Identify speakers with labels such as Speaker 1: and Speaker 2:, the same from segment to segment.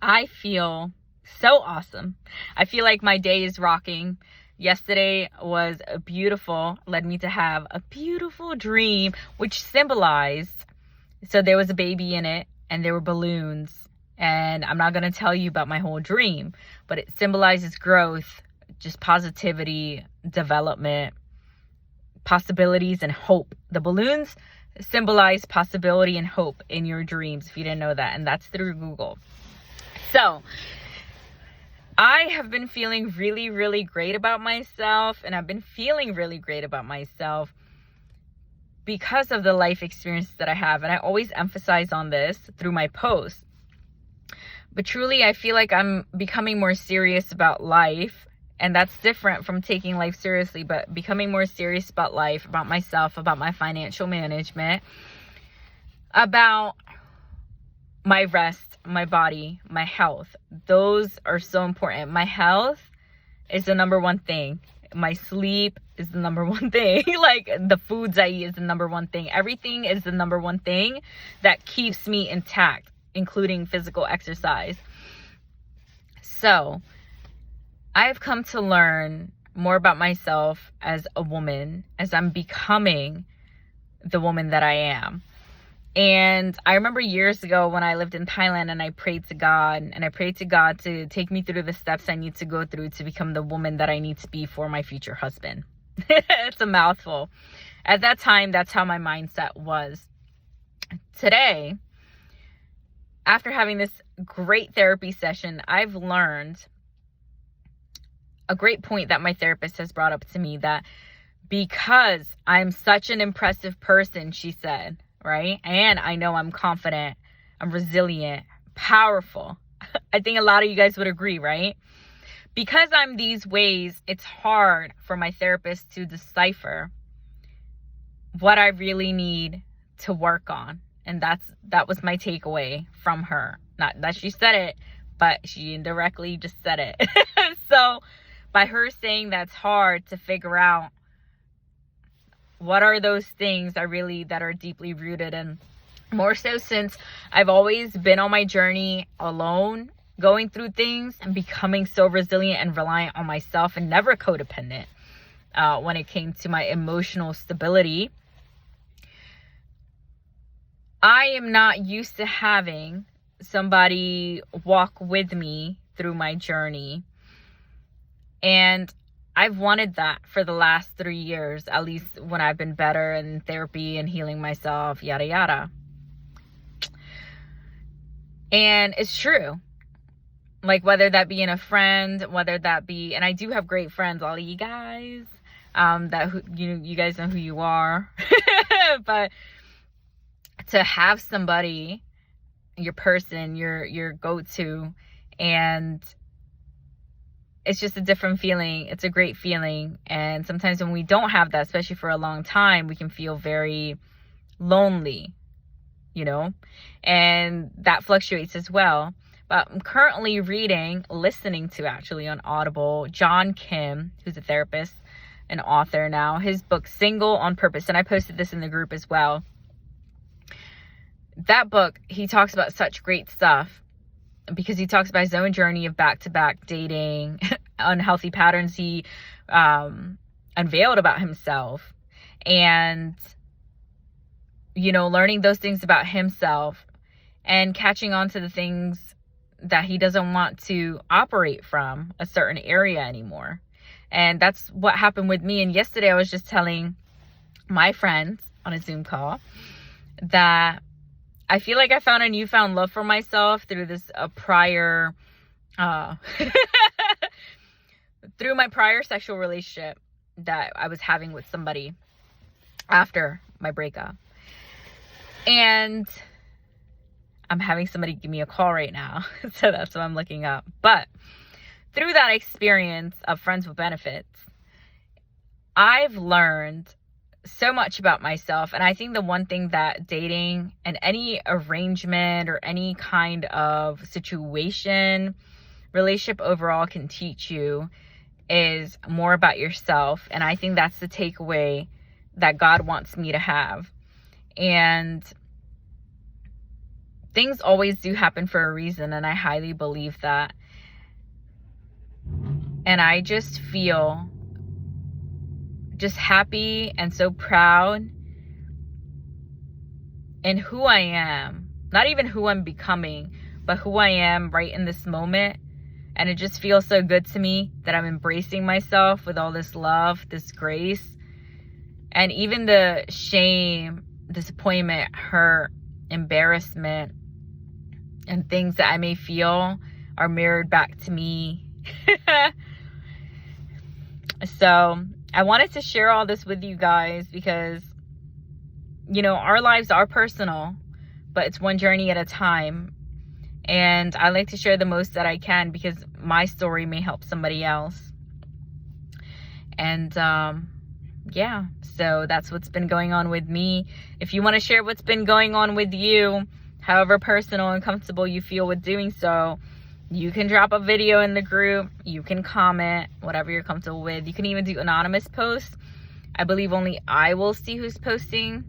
Speaker 1: I feel so awesome. I feel like my day is rocking. Yesterday was beautiful, led me to have a beautiful dream, which symbolized, so there was a baby in it and there were balloons. And I'm not going to tell you about my whole dream, but it symbolizes growth, just positivity, development, possibilities, and hope. The balloons symbolize possibility and hope in your dreams, if you didn't know that. And that's through Google. So I have been feeling really, really great about myself, and I've been feeling really great about myself because of the life experiences that I have. And I always emphasize on this through my posts. But truly, I feel like I'm becoming more serious about life. And that's different from taking life seriously, but becoming more serious about life, about myself, about my financial management, about my rest, my body, my health. Those are so important. My health is the number one thing. My sleep is the number one thing. Like the foods I eat is the number one thing. Everything is the number one thing that keeps me intact, including physical exercise. So I've come to learn more about myself as a woman, as I'm becoming the woman that I am. And I remember years ago when I lived in Thailand and I prayed to God, to take me through the steps I need to go through to become the woman that I need to be for my future husband. It's a mouthful. At that time, that's how my mindset was. Today, after having this great therapy session, I've learned a great point that my therapist has brought up to me, that because I'm such an impressive person, she said, right? And I know I'm confident, I'm resilient, powerful. I think a lot of you guys would agree, right? Because I'm these ways, it's hard for my therapist to decipher what I really need to work on. And that was my takeaway from her. Not that she said it, but she indirectly just said it. So by her saying that's hard to figure out, what are those things that are deeply rooted? And more so since I've always been on my journey alone, going through things and becoming so resilient and reliant on myself and never codependent when it came to my emotional stability. I am not used to having somebody walk with me through my journey. And I've wanted that for the last 3 years, at least when I've been better in therapy and healing myself, yada, yada. And it's true. Like, whether that be in a friend, whether that be, and I do have great friends, all of you guys, you guys know who you are. But to have somebody, your person, your go-to, and it's just a different feeling. It's a great feeling. And sometimes when we don't have that, especially for a long time, we can feel very lonely, and that fluctuates as well. But I'm currently listening to actually on Audible, John Kim, who's a therapist, an author now, his book, Single on Purpose. And I posted this in the group as well. That book, he talks about such great stuff, because he talks about his own journey of back-to-back dating, unhealthy patterns he unveiled about himself, and, learning those things about himself and catching on to the things that he doesn't want to operate from a certain area anymore. And that's what happened with me. And yesterday I was just telling my friends on a Zoom call that I feel like I found a newfound love for myself through this prior, through my prior sexual relationship that I was having with somebody after my breakup. And I'm having somebody give me a call right now. So that's what I'm looking up. But through that experience of Friends with Benefits, I've learned so much about myself. And I think the one thing that dating and any arrangement or any kind of situation, relationship overall, can teach you is more about yourself. And I think that's the takeaway that God wants me to have. And things always do happen for a reason, and I highly believe that. And I just feel just happy and so proud in who I am. Not even who I'm becoming, but who I am right in this moment. And it just feels so good to me that I'm embracing myself with all this love, this grace. And even the shame, disappointment, hurt, embarrassment, and things that I may feel are mirrored back to me. So I wanted to share all this with you guys because, you know, our lives are personal, but it's one journey at a time. And I like to share the most that I can because my story may help somebody else. And yeah, so that's what's been going on with me. If you want to share what's been going on with you, however personal and comfortable you feel with doing so, you can drop a video in the group. You can comment, whatever you're comfortable with. You can even do anonymous posts. I believe only I will see who's posting,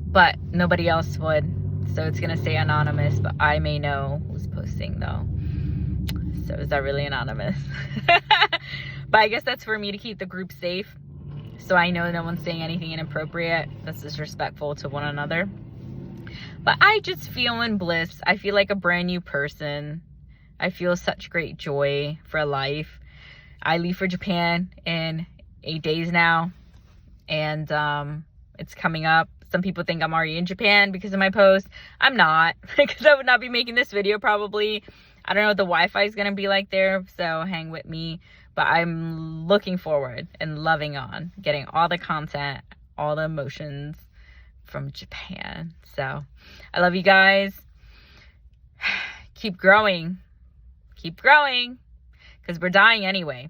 Speaker 1: but nobody else would. So it's going to say anonymous, but I may know who's posting though. So is that really anonymous? But I guess that's for me to keep the group safe. So I know no one's saying anything inappropriate that's disrespectful to one another. But I just feel in bliss. I feel like a brand new person. I feel such great joy for life. I leave for Japan in 8 days now. And it's coming up. Some people think I'm already in Japan because of my post. I'm not, because I would not be making this video probably. I don't know what the Wi-Fi is going to be like there, so hang with me. But I'm looking forward and loving on getting all the content, all the emotions from Japan. So I love you guys. Keep growing. Keep growing, because we're dying anyway.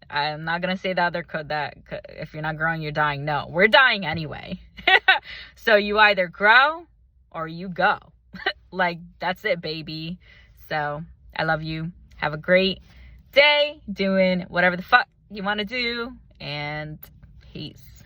Speaker 1: I'm not going to say the other code that if you're not growing, you're dying. No, we're dying anyway. So you either grow or you go. Like, that's it, baby. So I love you. Have a great day doing whatever the fuck you want to do. And peace.